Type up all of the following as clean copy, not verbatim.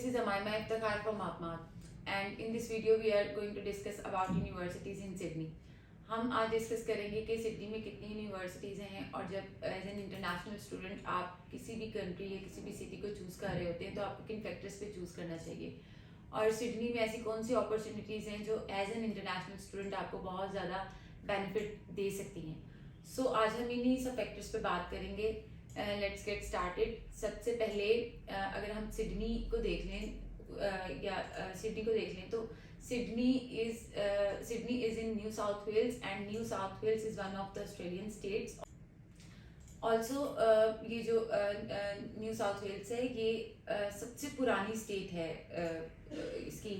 this is Amaima Iftikhar from Apmat, and in this video we are going to discuss about universities in Sydney. हम आज discuss करेंगे कि Sydney में कितनी universities हैं और जब एज एन इंटरनेशनल स्टूडेंट आप किसी भी कंट्री या किसी भी सिटी को चूज़ कर रहे होते हैं तो आपको किन फैक्टर्स पे चूज़ करना चाहिए और सिडनी में ऐसी कौन सी अपॉर्चुनिटीज़ हैं जो एज एन इंटरनेशनल स्टूडेंट आपको बहुत ज़्यादा बेनिफिट दे सकती हैं. सो आज हम इन्हीं सब फैक्टर्स पे बात करेंगे. Let's get started. सबसे पहले अगर हम सिडनी को देख लें या सिडनी को देख लें तो Sydney is in New South Wales and New South Wales is one of the Australian states. Also ये जो न्यू साउथ वेल्स है ये सबसे पुरानी स्टेट है इसकी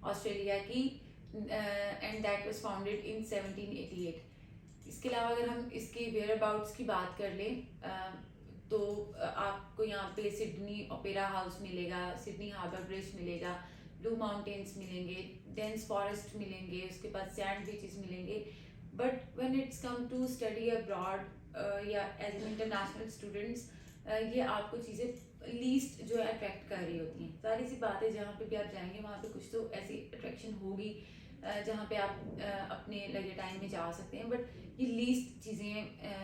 ऑस्ट्रेलिया की and that was founded in 1788. इसके अलावा अगर हम इसके वेयर अबाउट्स की बात कर लें तो आपको यहाँ पे सिडनी ओपेरा हाउस मिलेगा, सिडनी हार्बर ब्रिज मिलेगा, ब्लू माउंटेन्स मिलेंगे, डेंस फॉरेस्ट मिलेंगे, उसके बाद सैंड बीचेस मिलेंगे. But when it's come to study abroad या एज एन इंटरनेशनल स्टूडेंट्स ये आपको चीज़ें लीस्ट जो है अट्रैक्ट कर रही होती हैं. सारी सी बात है जहाँ पे भी आप जाएंगे वहाँ पे कुछ तो ऐसी अट्रैक्शन होगी जहाँ पे आप अपने लगे टाइम में जा सकते हैं. बट ये लीस्ट चीज़ें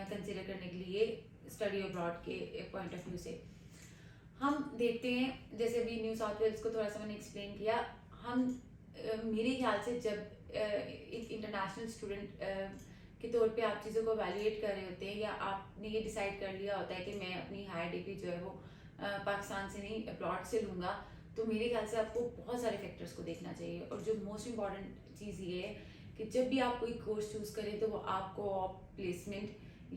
कंसिडर करने के लिए स्टडी अब्रॉड के पॉइंट ऑफ व्यू से हम देखते हैं. जैसे अभी न्यू साउथ वेल्स को थोड़ा सा मैंने एक्सप्लेन किया. हम मेरे ख्याल से जब एक इंटरनेशनल स्टूडेंट के तौर पे आप चीज़ों को वैल्यूएट कर रहे होते हैं या आपने ये डिसाइड कर लिया होता है कि मैं अपनी हायर डिग्री जो है वो पाकिस्तान से नहीं अब्रॉड से लूँगा, तो मेरे ख्याल से आपको बहुत सारे फैक्टर्स को देखना चाहिए. और जो मोस्ट इम्पॉर्टेंट चीज़ ये है कि जब भी आप कोई कोर्स चूज़ करें तो वो आपको प्लेसमेंट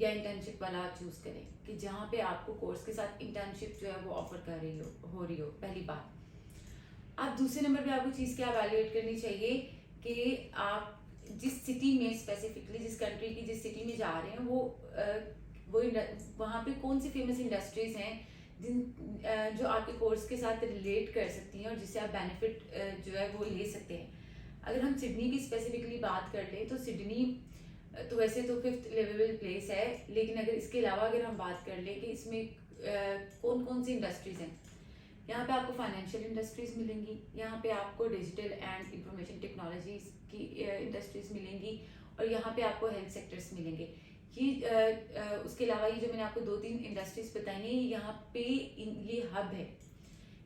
या इंटर्नशिप वाला चूज़ करें कि जहाँ पे आपको कोर्स के साथ इंटर्नशिप जो है वो ऑफर कर रही हो रही हो. पहली बात. आप दूसरे नंबर पे आपको चीज़ क्या वैल्यूएट करनी चाहिए कि आप जिस सिटी में स्पेसिफिकली जिस कंट्री की जिस सिटी में जा रहे हैं वो वहाँ पे कौन सी फेमस इंडस्ट्रीज हैं जिन जो आपके कोर्स के साथ रिलेट कर सकती हैं और जिससे आप बेनिफिट जो है वो ले सकते हैं. अगर हम सिडनी की स्पेसिफिकली बात कर लें तो सिडनी तो वैसे तो 5th लिवेबल प्लेस है, लेकिन अगर इसके अलावा अगर हम बात कर लें कि इसमें कौन कौन सी इंडस्ट्रीज हैं, यहाँ पे आपको फाइनेंशियल इंडस्ट्रीज मिलेंगी, यहाँ पे आपको डिजिटल एंड इंफॉर्मेशन टेक्नोलॉजीज की इंडस्ट्रीज मिलेंगी और यहाँ पे आपको हेल्थ सेक्टर्स मिलेंगे. ये उसके अलावा ये जो मैंने आपको 2-3 इंडस्ट्रीज बताई हैं यहाँ पे ये हब है.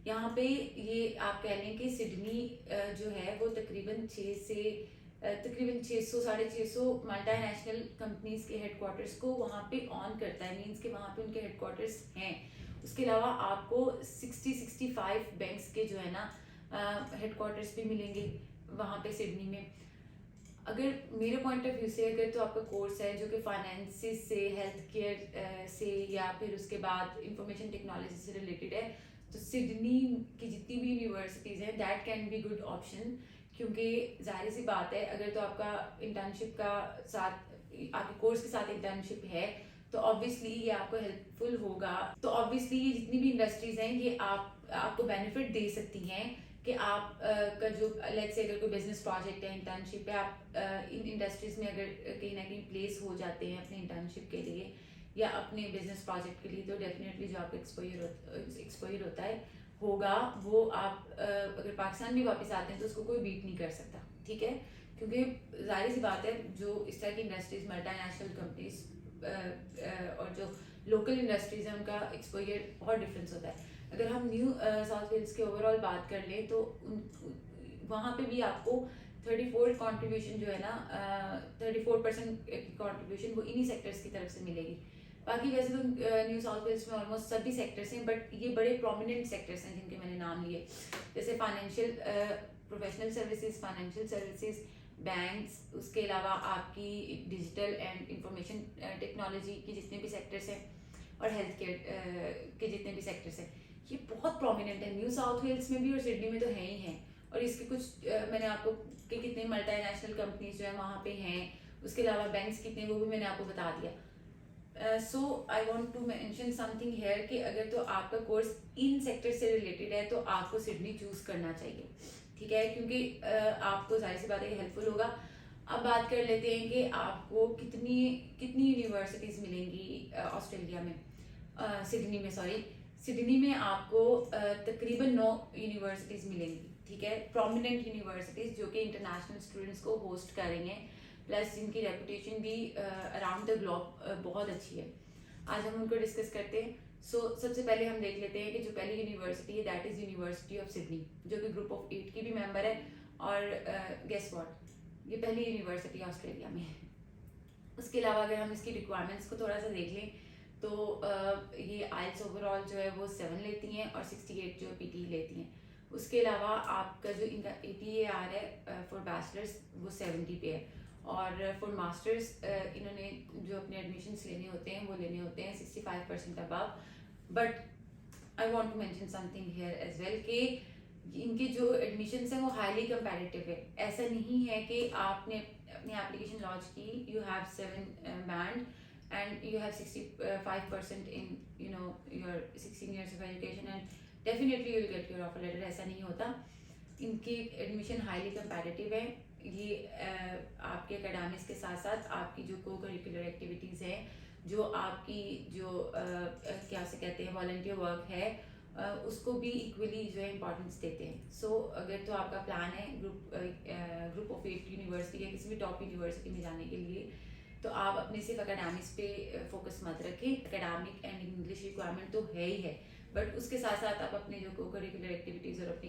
यहाँ पे ये आप कह लें कि सिडनी जो है वो तकरीबन 600-650 मल्टीनेशनल कंपनीज के हेडक्वार्टर्स को वहाँ पे ऑन करता है. मींस के वहाँ पे उनके हेडक्वार्टर्स हैं. उसके अलावा आपको 60-65 बैंक्स के जो है ना हेडक्वार्टर्स भी मिलेंगे वहाँ पे सिडनी में. अगर मेरे पॉइंट ऑफ व्यू से अगर तो आपका कोर्स है जो कि फाइनेंसिस से, हेल्थ केयर से या फिर उसके बाद इंफॉर्मेशन टेक्नोलॉजी से रिलेटेड है तो सिडनी की जितनी भी यूनिवर्सिटीज़ हैं that can be good option. क्योंकि जाहिर सी बात है अगर तो आपका इंटर्नशिप का साथ आपके कोर्स के साथ इंटर्नशिप है तो ऑब्वियसली ये आपको हेल्पफुल होगा. तो ऑब्वियसली ये जितनी भी इंडस्ट्रीज हैं ये आपको बेनिफिट दे सकती हैं कि आप का जो लेट्स से अगर कोई बिजनेस प्रोजेक्ट है, इंटर्नशिप है, आप इन इंडस्ट्रीज में अगर कहीं ना कहीं प्लेस हो जाते हैं अपने इंटर्नशिप के लिए या अपने बिजनेस प्रोजेक्ट के लिए तो डेफिनेटली जो आपका एक्सपोजर होता है होगा वो आप अगर पाकिस्तान भी वापस आते हैं तो उसको कोई बीट नहीं कर सकता. ठीक है, क्योंकि जाहिर सी बात है जो इस तरह की इंडस्ट्रीज मल्टीनेशनल कंपनीज और जो लोकल इंडस्ट्रीज हैं उनका एक्सपोजर बहुत डिफरेंस होता है. अगर हम न्यू साउथ वेल्स की ओवरऑल बात कर लें तो वहाँ पे भी आपको 34 कॉन्ट्रीब्यूशन जो है ना 34% की कॉन्ट्रीब्यूशन वो इन्हीं सेक्टर्स की तरफ से मिलेगी. बाकी वैसे तो न्यू साउथ वेल्स में ऑलमोस्ट सभी सेक्टर्स हैं बट ये बड़े प्रोमिनेंट सेक्टर्स हैं जिनके मैंने नाम लिए, जैसे financial professional services, financial services, banks, उसके अलावा आपकी डिजिटल एंड इंफॉर्मेशन टेक्नोलॉजी के जितने भी सेक्टर्स हैं और हेल्थ केयर के जितने भी सेक्टर्स हैं ये बहुत प्रोमिनेंट है. न्यू साउथ वेल्स में भी और सिडनी में तो है ही हैं. और इसके कुछ मैंने आपको कि कितने मल्टीनेशनल कंपनीज जो है वहाँ पे हैं, उसके अलावा बैंक्स कितने वो भी मैंने आपको बता दिया. So I want to mention something here कि अगर तो आपका कोर्स इन सेक्टर से रिलेटेड है तो आपको सिडनी चूज करना चाहिए. ठीक है, क्योंकि आपको जाहिर सी बात है हेल्पफुल होगा. अब बात कर लेते हैं कि आपको कितनी यूनिवर्सिटीज़ मिलेंगी ऑस्ट्रेलिया में, सिडनी में सॉरी. सिडनी में आपको तकरीबन 9 यूनिवर्सिटीज़ मिलेंगी, ठीक है, प्रोमिनेंट यूनिवर्सिटीज़ जो कि इंटरनेशनल स्टूडेंट्स को होस्ट करेंगे, प्लस जिनकी रेपुटेशन भी अराउंड द ग्लोब बहुत अच्छी है। आज हम उनको डिस्कस करते हैं। सबसे पहले हम देख लेते हैं कि जो पहली यूनिवर्सिटी है that is university of Sydney, जो कि ग्रुप ऑफ 8 की भी मेंबर है। और गेस व्हाट, ये पहली यूनिवर्सिटी ऑस्ट्रेलिया में है। उसके अलावा अगर हम इसकी रिक्वायरमेंट्स को थोड़ा सा देख लें तो ये आइल्स ओवरऑल जो है वो 7 लेती हैं और 68 जो पीटी लेती हैं। उसके अलावा आपका जो इनका APAR है फॉर बैचलर्स वो 70 पे है, और फॉर मास्टर्स इन्होंने जो अपने एडमिशन्स लेने होते हैं वो लेने होते हैं 65% above. But I want to mention something here as well कि इनके जो एडमिशन्स हैं वो हाईली कंपैरेटिव है। ऐसा नहीं है कि आपने अपनी एप्लीकेशन लॉन्च की, you have 7 band and you have 65% in your 16 years of education and definitely you'll get your offer letter। ऐसा नहीं होता। इनकी एडमिशन हाईली कंपैरेटिव है। ये आपके एकेडमिक्स के साथ साथ आपकी जो को करिकुलर एक्टिविटीज़ हैं, जो आपकी जो क्या से कहते हैं वॉलंटियर वर्क है, उसको भी इक्वली जो है इंपॉर्टेंस देते हैं। अगर तो आपका प्लान है ग्रुप ऑफ 8 यूनिवर्सिटी या किसी भी टॉप यूनिवर्सिटी में जाने के लिए, तो आप अपने सिर्फ एकेडमिक्स पे फोकस मत रखें। एकेडमिक एंड इंग्लिश रिक्वायरमेंट तो है ही है, बट उसके साथ साथ आप अपने जो को करिकुलर एक्टिविटीज़ और अपनी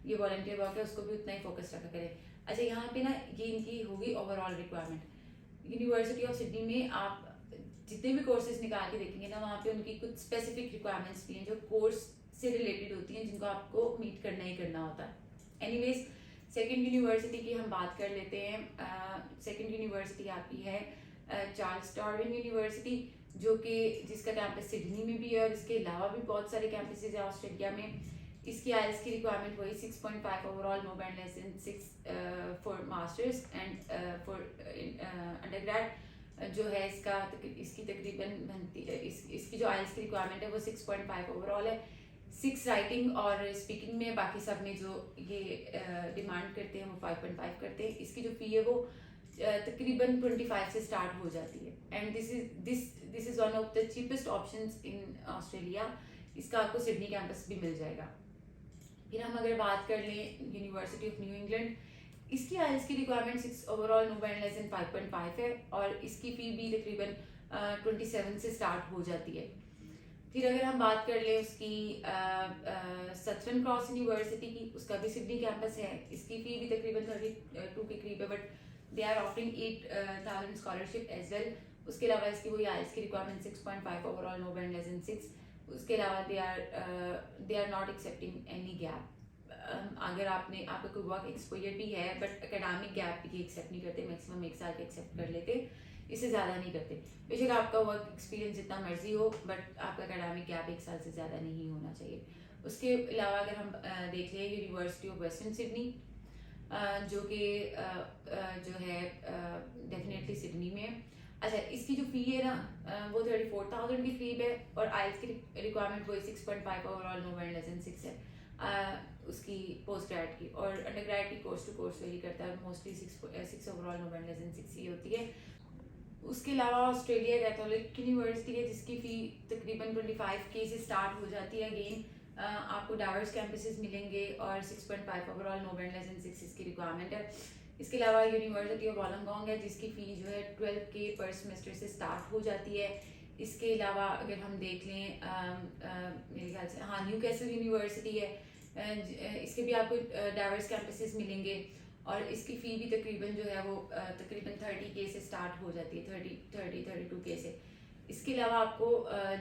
ये वॉलंटियर वर्क है उसको भी उतना ही फोकस रखा करें। अच्छा, यहाँ पे ना ये इनकी होगी overall requirement. University of Sydney में आप जितने भी कोर्सेज निकाल के देखेंगे ना, वहाँ पे उनकी कुछ स्पेसिफिक रिक्वायरमेंट्स भी हैं जो कोर्स से रिलेटेड होती हैं, जिनको आपको मीट करना ही करना होता है। एनीवेज, सेकेंड यूनिवर्सिटी की हम बात कर लेते हैं। सेकेंड यूनिवर्सिटी आपकी है चार्ल्स डार्विन यूनिवर्सिटी, जो कि जिसका कैंपस सिडनी में भी है और इसके अलावा भी बहुत सारे कैंपसेस है ऑस्ट्रेलिया में। इसकी आइल्स की रिक्वायरमेंट वही 6.5 overall, no band less than 6 for masters and for undergrad जो है इसकी तकरीबन इसकी जो आइल्स की रिक्वायरमेंट है वो 6.5 ओवरऑल है। 6 राइटिंग और स्पीकिंग में, बाकी सब में जो ये डिमांड करते हैं वो 5.5 करते हैं। इसकी जो फी है वो तकरीबन 25 से स्टार्ट हो जाती है and this is one of the cheapest options in Australia. इसका आपको सिडनी कैंपस भी मिल जाएगा। फिर हम अगर बात कर लें यूनिवर्सिटी ऑफ न्यू इंग्लैंड, इसकी आइल्स की requirement 6 overall, no band less than 5.5 है और इसकी फी भी तकरीबन 27 से स्टार्ट हो जाती है। फिर अगर हम बात कर लें उसकी सटरन क्रॉस यूनिवर्सिटी की, उसका भी सिडनी कैंपस है। इसकी फी भी तकरीबन 32 के करीब है, but they are offering 8,000 scholarship as well. उसके अलावा इसकी वही आइल्स की requirement 6.5 overall, no band less than 6। उसके अलावा they are not accepting any gap. अगर आपका कोई वर्क एक्सपोजर भी है बट एकेडमिक गैप भी एक्सेप्ट नहीं करते, मैक्सिमम 1 साल के एक्सेप्ट कर लेते, इससे ज़्यादा नहीं करते। बेशक आपका वर्क एक्सपीरियंस जितना मर्जी हो, बट आपका एकेडमिक गैप 1 साल से ज़्यादा नहीं होना चाहिए। उसके अलावा अगर हम देख लें यूनिवर्सिटी ऑफ वेस्टर्न सिडनी, जो कि जो है डेफिनेटली सिडनी में। अच्छा, इसकी जो फ़ी है ना वो 34,000 की फ़ी है और आइल्स की रिक्वायरमेंट वही 6.5 overall, no band less than 6 है उसकी पोस्ट ग्रेड की, और अंडर ग्रेड की कोर्स टू कोर्स वही करता है mostly 6 overall, no band less than 6 ही होती है। उसके अलावा ऑस्ट्रेलिया कैथोलिक यूनिवर्सिटी है जिसकी फ़ी तकरीबन 25K से स्टार्ट हो जाती है। अगेन आपको डाइवर्स कैंपसेस मिलेंगे और 6.5 overall, no band less than 6 इसकी रिक्वायरमेंट है। इसके अलावा यूनिवर्सिटी ऑफ वॉलंगोंग है जिसकी फ़ी जो है 12K पर सेमेस्टर से स्टार्ट हो जाती है। इसके अलावा अगर हम देख लें मेरे ख्याल से न्यू कैसल यूनिवर्सिटी है, इसके भी आपको डाइवर्स कैंपसेस मिलेंगे और इसकी फ़ी भी तकरीबन जो है वो तकरीबन 30K से स्टार्ट हो जाती है, 32K से। इसके अलावा आपको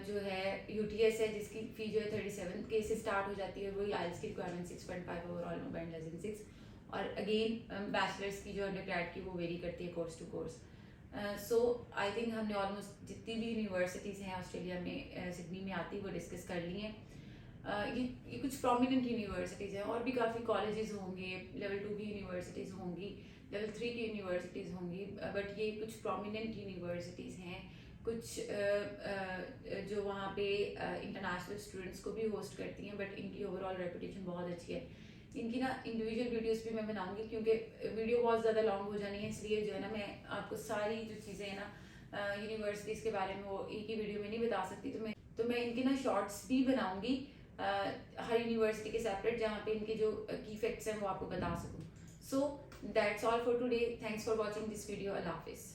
जो है UTS है जिसकी फ़ी जो है 37K से स्टार्ट हो जाती है, वही आइल्स की requirement 6.5 overall, no band less than 6। और अगेन बैचलर्स की जो अंडरग्रेड की वो वेरी करती है course to course. So I think हमने ऑलमोस्ट जितनी भी यूनिवर्सिटीज़ हैं ऑस्ट्रेलिया में सिडनी में आती वो डिस्कस कर ली हैं। ये कुछ प्रोमिनेंट यूनिवर्सिटीज़ हैं, और भी काफ़ी कॉलेजेस होंगे, लेवल 2 की यूनिवर्सिटीज़ होंगी, लेवल 3 की यूनिवर्सिटीज़ होंगी, बट ये कुछ प्रोमिनेंट यूनिवर्सिटीज़ हैं। कुछ जो वहाँ पे इंटरनेशनल स्टूडेंट्स को भी होस्ट करती हैं, बट इनकी ओवरऑल रेपुटेशन बहुत अच्छी है। इनकी ना इंडिविजुअल वीडियोस भी मैं बनाऊंगी क्योंकि वीडियो बहुत ज़्यादा लॉन्ग हो जानी है, इसलिए जो है ना मैं आपको सारी जो चीज़ें हैं ना यूनिवर्सिटीज़ के बारे में वो एक ही वीडियो में नहीं बता सकती। तो तो मैं इनके ना शॉर्ट्स भी बनाऊंगी हर यूनिवर्सिटी के सेपरेट, जहाँ पे इनके जो की फैक्ट्स हैं वो आपको बता सकूँ. So that's all for today. Thanks for watching this video. अल्लाह हाफिज़.